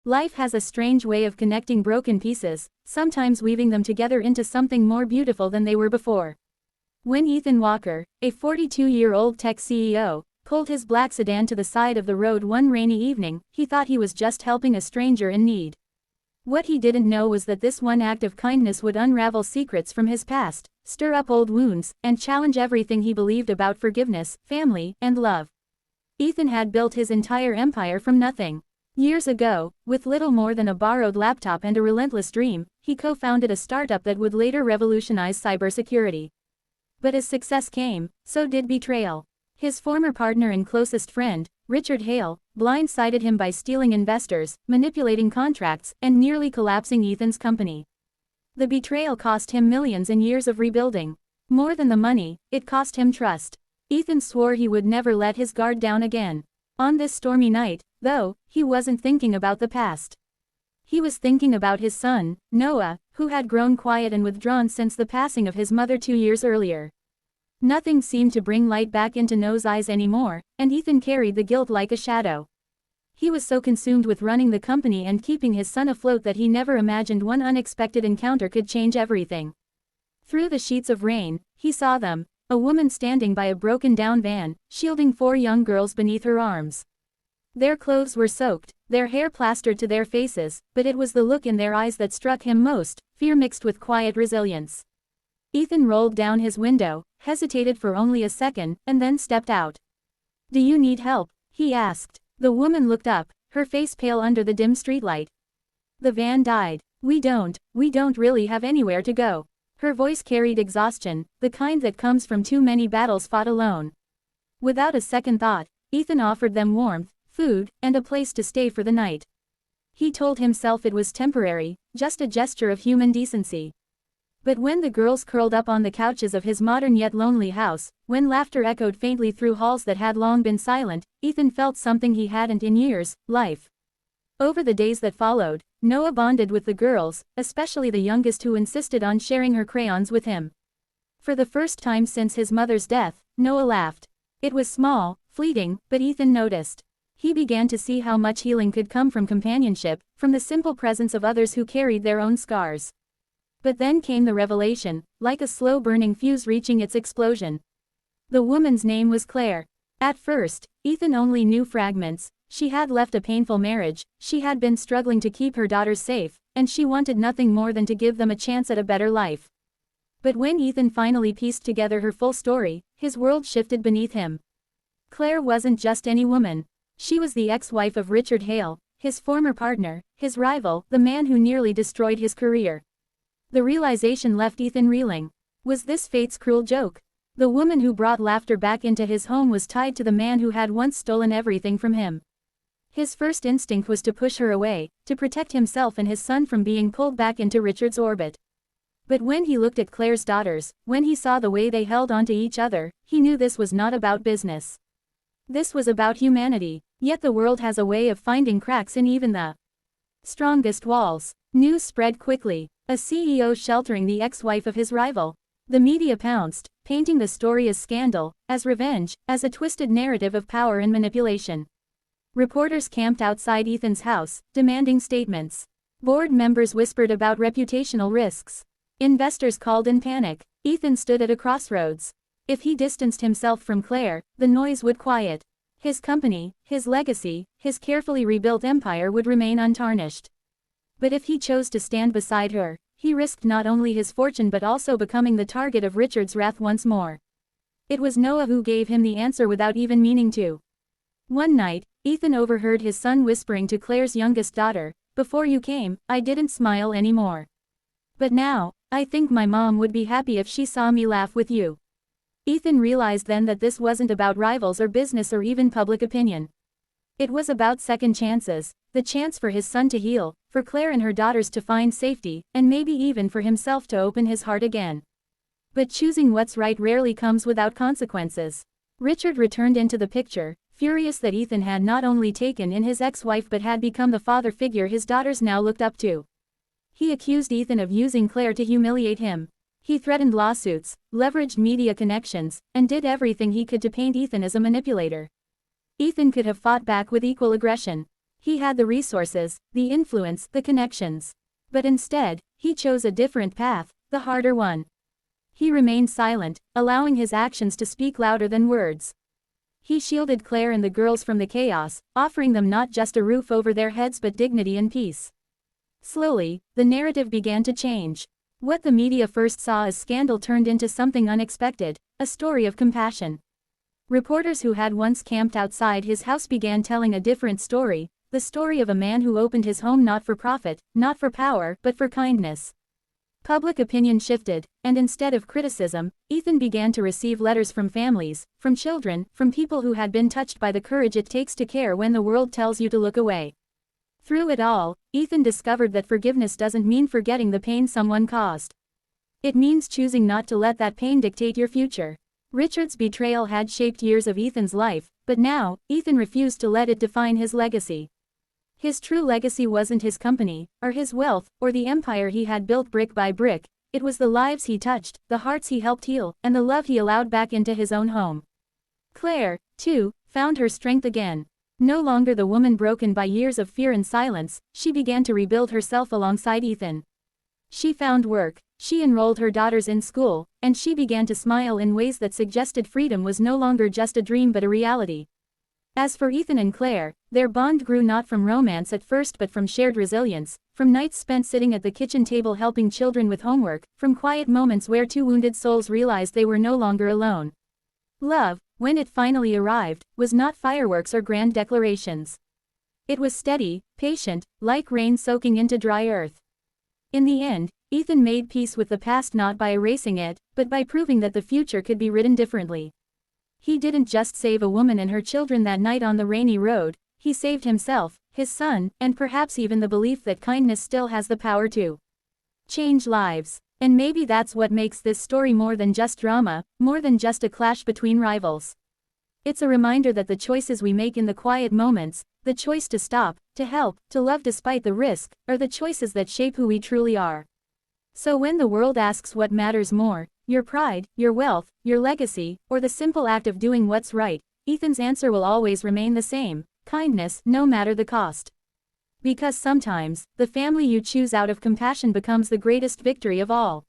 Life has a strange way of connecting broken pieces, sometimes weaving them together into something more beautiful than they were before. When Ethan Walker, a 42-year-old tech CEO, pulled his black sedan to the side of the road one rainy evening, he thought he was just helping a stranger in need. What he didn't know was that this one act of kindness would unravel secrets from his past, stir up old wounds, and challenge everything he believed about forgiveness, family, and love. Ethan had built his entire empire from nothing. Years ago, with little more than a borrowed laptop and a relentless dream, he co-founded a startup that would later revolutionize cybersecurity. But as success came, so did betrayal. His former partner and closest friend, Richard Hale, blindsided him by stealing investors, manipulating contracts, and nearly collapsing Ethan's company. The betrayal cost him millions in years of rebuilding. More than the money, it cost him trust. Ethan swore he would never let his guard down again. On this stormy night, though, he wasn't thinking about the past. He was thinking about his son, Noah, who had grown quiet and withdrawn since the passing of his mother 2 years earlier. Nothing seemed to bring light back into Noah's eyes anymore, and Ethan carried the guilt like a shadow. He was so consumed with running the company and keeping his son afloat that he never imagined one unexpected encounter could change everything. Through the sheets of rain, he saw them, a woman standing by a broken-down van, shielding 4 young girls beneath her arms. Their clothes were soaked, their hair plastered to their faces, but it was the look in their eyes that struck him most, fear mixed with quiet resilience. Ethan rolled down his window, hesitated for only a second, and then stepped out. "Do you need help?" he asked. The woman looked up, her face pale under the dim streetlight. "The van died. We don't really have anywhere to go." Her voice carried exhaustion, the kind that comes from too many battles fought alone. Without a second thought, Ethan offered them warmth, food, and a place to stay for the night. He told himself it was temporary, just a gesture of human decency. But when the girls curled up on the couches of his modern yet lonely house, when laughter echoed faintly through halls that had long been silent, Ethan felt something he hadn't in years: life. Over the days that followed, Noah bonded with the girls, especially the youngest, who insisted on sharing her crayons with him. For the first time since his mother's death, Noah laughed. It was small, fleeting, but Ethan noticed. He began to see how much healing could come from companionship, from the simple presence of others who carried their own scars. But then came the revelation, like a slow-burning fuse reaching its explosion. The woman's name was Claire. At first, Ethan only knew fragments. She had left a painful marriage, she had been struggling to keep her daughters safe, and she wanted nothing more than to give them a chance at a better life. But when Ethan finally pieced together her full story, his world shifted beneath him. Claire wasn't just any woman. She was the ex-wife of Richard Hale, his former partner, his rival, the man who nearly destroyed his career. The realization left Ethan reeling. Was this fate's cruel joke? The woman who brought laughter back into his home was tied to the man who had once stolen everything from him. His first instinct was to push her away, to protect himself and his son from being pulled back into Richard's orbit. But when he looked at Claire's daughters, when he saw the way they held onto each other, he knew this was not about business. This was about humanity. Yet the world has a way of finding cracks in even the strongest walls. News spread quickly. A CEO sheltering the ex-wife of his rival. The media pounced, painting the story as scandal, as revenge, as a twisted narrative of power and manipulation. Reporters camped outside Ethan's house, demanding statements. Board members whispered about reputational risks. Investors called in panic. Ethan stood at a crossroads. If he distanced himself from Claire, the noise would quiet. His company, his legacy, his carefully rebuilt empire would remain untarnished. But if he chose to stand beside her, he risked not only his fortune but also becoming the target of Richard's wrath once more. It was Noah who gave him the answer without even meaning to. One night, Ethan overheard his son whispering to Claire's youngest daughter, "Before you came, I didn't smile anymore. But now, I think my mom would be happy if she saw me laugh with you." Ethan realized then that this wasn't about rivals or business or even public opinion. It was about second chances, the chance for his son to heal, for Claire and her daughters to find safety, and maybe even for himself to open his heart again. But choosing what's right rarely comes without consequences. Richard returned into the picture, furious that Ethan had not only taken in his ex-wife but had become the father figure his daughters now looked up to. He accused Ethan of using Claire to humiliate him. He threatened lawsuits, leveraged media connections, and did everything he could to paint Ethan as a manipulator. Ethan could have fought back with equal aggression. He had the resources, the influence, the connections. But instead, he chose a different path, the harder one. He remained silent, allowing his actions to speak louder than words. He shielded Claire and the girls from the chaos, offering them not just a roof over their heads but dignity and peace. Slowly, the narrative began to change. What the media first saw as scandal turned into something unexpected, a story of compassion. Reporters who had once camped outside his house began telling a different story, the story of a man who opened his home not for profit, not for power, but for kindness. Public opinion shifted, and instead of criticism, Ethan began to receive letters from families, from children, from people who had been touched by the courage it takes to care when the world tells you to look away. Through it all, Ethan discovered that forgiveness doesn't mean forgetting the pain someone caused. It means choosing not to let that pain dictate your future. Richard's betrayal had shaped years of Ethan's life, but now, Ethan refused to let it define his legacy. His true legacy wasn't his company, or his wealth, or the empire he had built brick by brick. It was the lives he touched, the hearts he helped heal, and the love he allowed back into his own home. Claire, too, found her strength again. No longer the woman broken by years of fear and silence, she began to rebuild herself alongside Ethan. She found work, she enrolled her daughters in school, and she began to smile in ways that suggested freedom was no longer just a dream but a reality. As for Ethan and Claire, their bond grew not from romance at first but from shared resilience, from nights spent sitting at the kitchen table helping children with homework, from quiet moments where two wounded souls realized they were no longer alone. Love, when it finally arrived, was not fireworks or grand declarations. It was steady, patient, like rain soaking into dry earth. In the end, Ethan made peace with the past not by erasing it, but by proving that the future could be written differently. He didn't just save a woman and her children that night on the rainy road, he saved himself, his son, and perhaps even the belief that kindness still has the power to change lives. And maybe that's what makes this story more than just drama, more than just a clash between rivals. It's a reminder that the choices we make in the quiet moments, the choice to stop, to help, to love despite the risk, are the choices that shape who we truly are. So when the world asks what matters more, your pride, your wealth, your legacy, or the simple act of doing what's right, Ethan's answer will always remain the same: kindness, no matter the cost. Because sometimes, the family you choose out of compassion becomes the greatest victory of all.